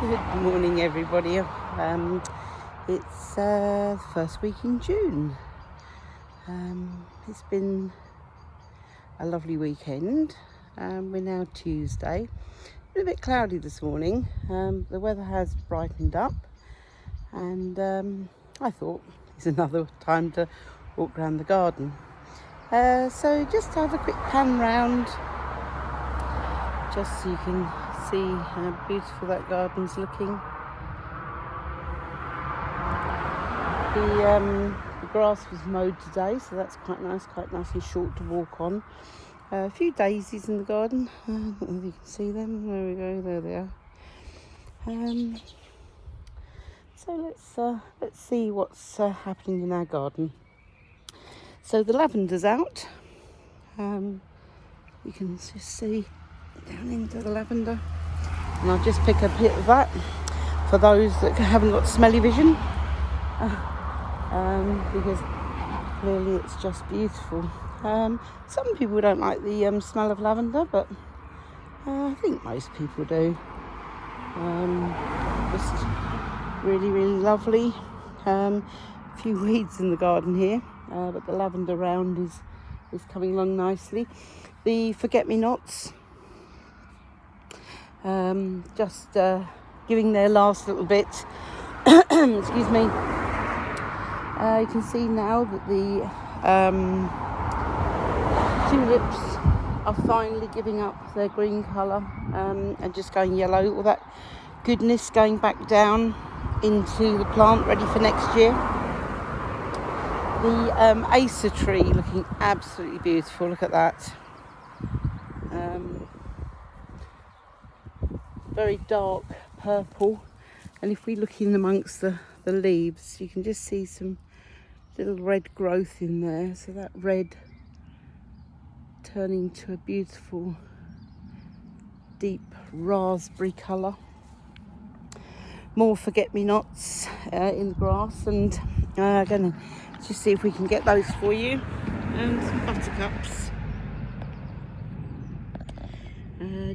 Good morning, everybody. It's the first week in June. It's been a lovely weekend. We're now Tuesday. A bit cloudy this morning. The weather has brightened up, and I thought it's another time to walk around the garden. So just to have a quick pan round, just so you can see how beautiful that garden's looking. The grass was mowed today, so that's quite nice and short to walk on. A few daisies in the garden. I don't know if you can see them. There we go. There they are. So let's see what's happening in our garden. So the lavender's out. You can just see down into the lavender, and I'll just pick a bit of that for those that haven't got smelly vision, because clearly it's just beautiful. Some people don't like the smell of lavender, but I think most people do. Just really lovely. A few weeds in the garden here, but the lavender round is coming along nicely. The forget-me-nots, just giving their last little bit. Excuse me. You can see now that the tulips are finally giving up their green colour and just going yellow. All that goodness going back down into the plant, ready for next year. The Acer tree looking absolutely beautiful. Look at that. Very dark purple, and if we look in amongst the leaves, you can just see some little red growth in there, so that red turning to a beautiful deep raspberry colour. More forget-me-nots in the grass, and going to just see if we can get those for you. And some buttercups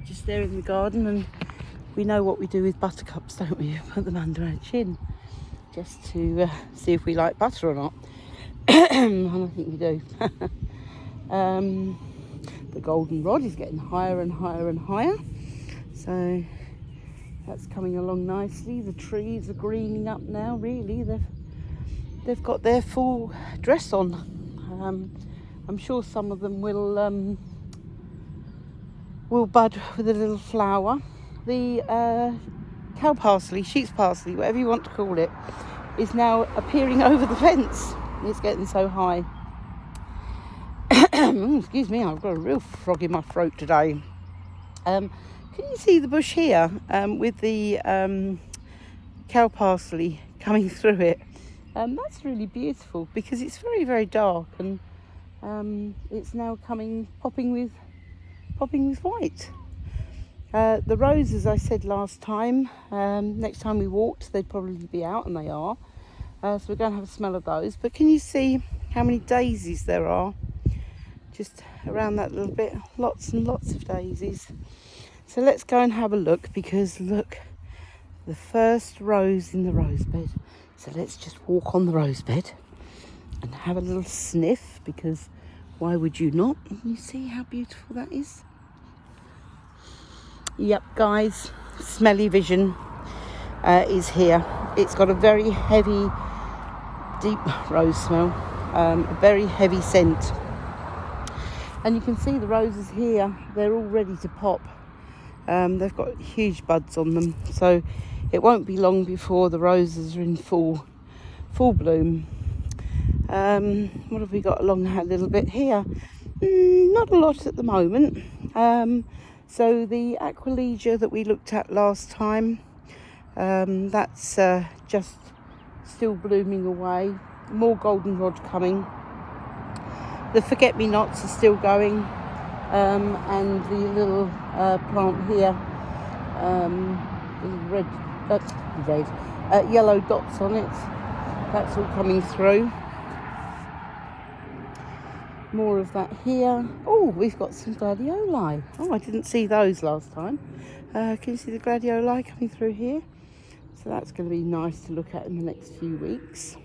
just there in the garden, and we know what we do with buttercups, don't we? Put them under our chin just to see if we like butter or not. And I think we do. The goldenrod is getting higher and higher, so that's coming along nicely. The trees are greening up now. Really, they've got their full dress on. I'm sure some of them will bud with a little flower. The cow parsley, sheep's parsley, whatever you want to call it, is now appearing over the fence. It's getting so high. Excuse me, I've got a real frog in my throat today. Can you see the bush here with the cow parsley coming through it? That's really beautiful because it's very dark, and it's now popping with white. The roses, I said last time, next time we walked, they'd probably be out, and they are. So we're going to have a smell of those. But can you see how many daisies there are? Just around that little bit, lots and lots of daisies. So let's go and have a look, because look, the first rose in the rose bed. So let's just walk on the rose bed and have a little sniff, because why would you not? Can you see how beautiful that is? Yep, guys, smelly vision is here. It's got a very heavy, deep rose smell, a very heavy scent. And you can see the roses here, they're all ready to pop. They've got huge buds on them, so it won't be long before the roses are in full bloom. What have we got along that little bit here? Not a lot at the moment. So the Aquilegia that we looked at last time, that's just still blooming away. More goldenrod coming. The forget-me-nots are still going, and the little plant here, yellow dots on it, that's all coming through. More of that here. Oh, we've got some gladioli. Oh, I didn't see those last time. Can you see the gladioli coming through here? So that's going to be nice to look at in the next few weeks.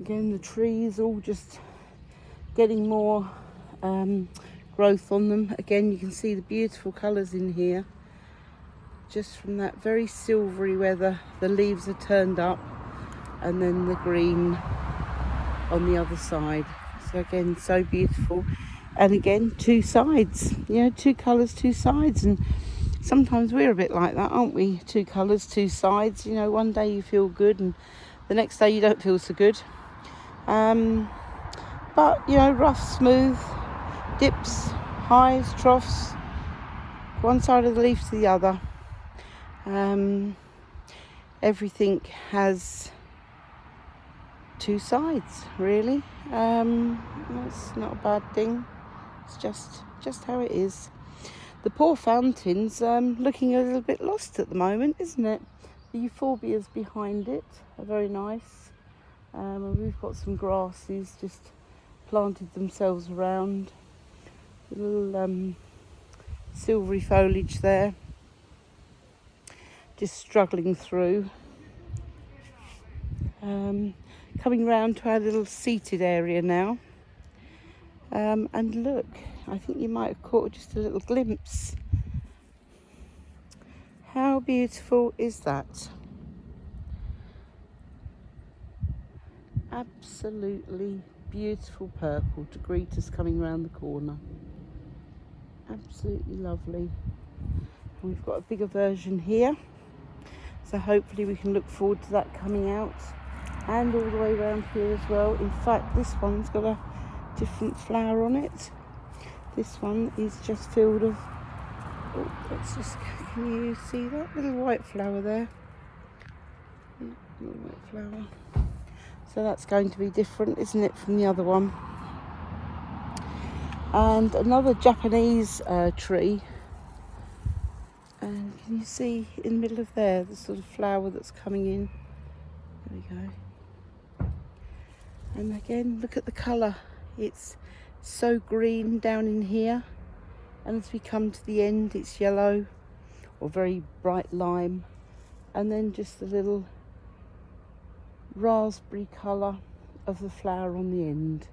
Again, the trees all just getting more growth on them. Again, you can see the beautiful colours in here, just from that very silvery where the leaves are turned up, and then the green on the other side. So again, so beautiful. And again, two sides, you know, two colours, two sides. And sometimes we're a bit like that, aren't we? Two colours, two sides. You know, one day you feel good and the next day you don't feel so good. But, you know, rough, smooth, dips, highs, troughs, one side of the leaf to the other. Everything has two sides, really. That's not a bad thing. It's just how it is. The poor fountain's looking a little bit lost at the moment, isn't it? The euphorbias behind it are very nice. And we've got some grasses just planted themselves around. A little silvery foliage there, just struggling through. Coming round to our little seated area now. And look, I think you might have caught just a little glimpse. How beautiful is that? Absolutely beautiful purple to greet us coming round the corner. Absolutely lovely. And we've got a bigger version here, so hopefully we can look forward to that coming out. And all the way around here as well. In fact, this one's got a different flower on it. This one is just filled of, oh, let's just, can you see that little white flower there? Little white flower. So that's going to be different, isn't it, from the other one? And another Japanese tree. And can you see in the middle of there, the sort of flower that's coming in? There we go. And again, look at the colour. It's so green down in here. And as we come to the end, it's yellow or very bright lime. And then just the little raspberry colour of the flower on the end.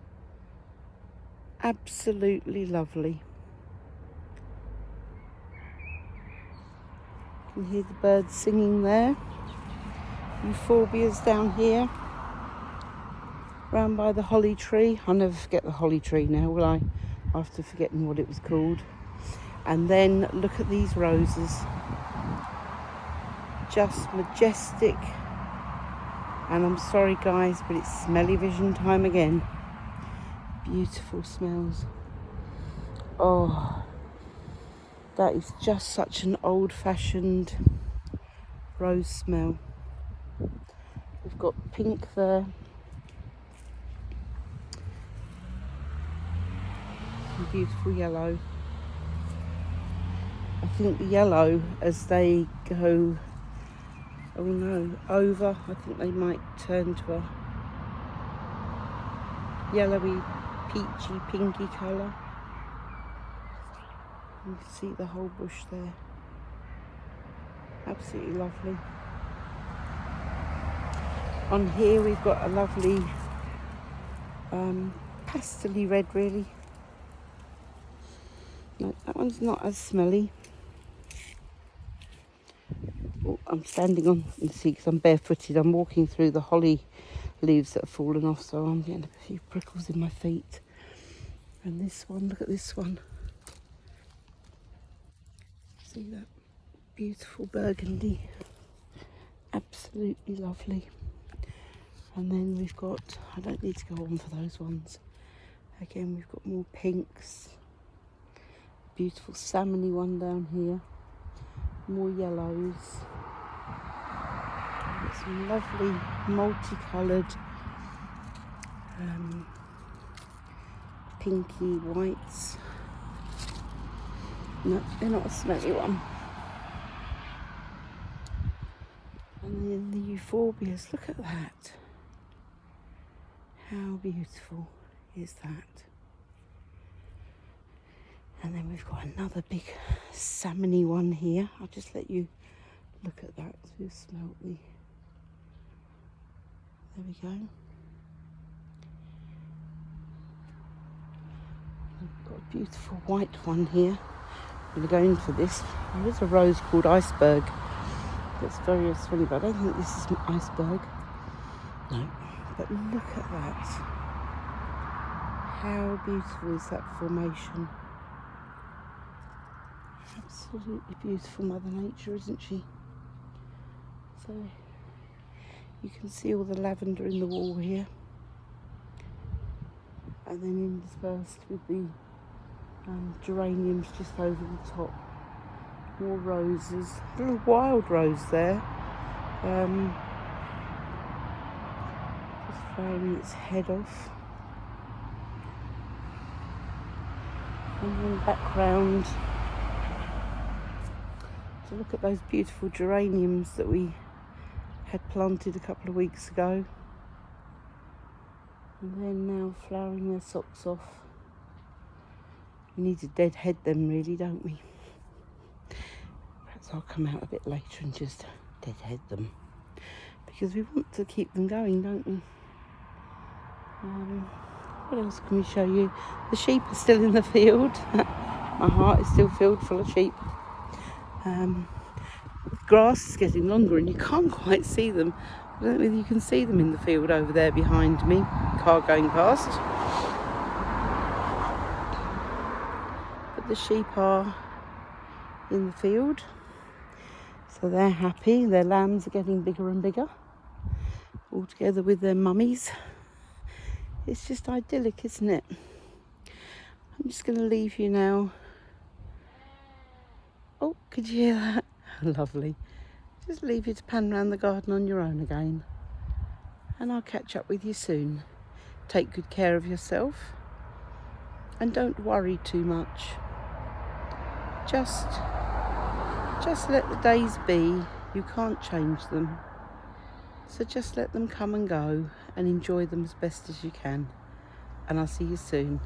Absolutely lovely. You can hear the birds singing there. Euphorbias down here, round by the holly tree. I'll never forget the holly tree now, will I? After forgetting what it was called. And then look at these roses. Just majestic. And I'm sorry guys, but it's smelly vision time again. Beautiful smells. Oh, that is just such an old-fashioned rose smell. We've got pink there. Some beautiful yellow. I think the yellow, as they go, oh no, over, I think they might turn to a yellowy, peachy, pinky colour. You can see the whole bush there. Absolutely lovely. On here we've got a lovely pastel-y red, really. No, that one's not as smelly. Oh, I'm standing on, you see, because I'm barefooted. I'm walking through the holly leaves that have fallen off, so I'm getting a few prickles in my feet. And this one, look at this one. See that? Beautiful burgundy. Absolutely lovely. And then we've got, I don't need to go on for those ones. Again, we've got more pinks. Beautiful salmony one down here. More yellows. Got some lovely multicoloured pinky whites. No, they're not a smelly one. And then the euphorbias, look at that. How beautiful is that? And then we've got another big salmony one here. I'll just let you Look at that, who smelt the... There we go. We've got a beautiful white one here. I'm going to go in for this. There is a rose called Iceberg. That's very funny, but I don't think this is Iceberg. No, but look at that. How beautiful is that formation? Absolutely beautiful Mother Nature, isn't she? So you can see all the lavender in the wall here, and then interspersed with the geraniums just over the top. More roses, a little wild rose there, just flowering its head off. And then back round to look at those beautiful geraniums that we had planted a couple of weeks ago, and they're now flowering their socks off. We need to deadhead them really, don't we? Perhaps I'll come out a bit later and just deadhead them, because we want to keep them going, don't we? What else can we show you? The sheep are still in the field. My heart is still filled full of sheep. The grass is getting longer and you can't quite see them. I don't know whether you can see them in the field over there behind me. Car going past. But the sheep are in the field. So they're happy. Their lambs are getting bigger and bigger. All together with their mummies. It's just idyllic, isn't it? I'm just going to leave you now. Oh, could you hear that? Lovely. Just leave you to pan around the garden on your own again. And I'll catch up with you soon. Take good care of yourself. And don't worry too much. Just let the days be. You can't change them. So just let them come and go and enjoy them as best as you can. And I'll see you soon.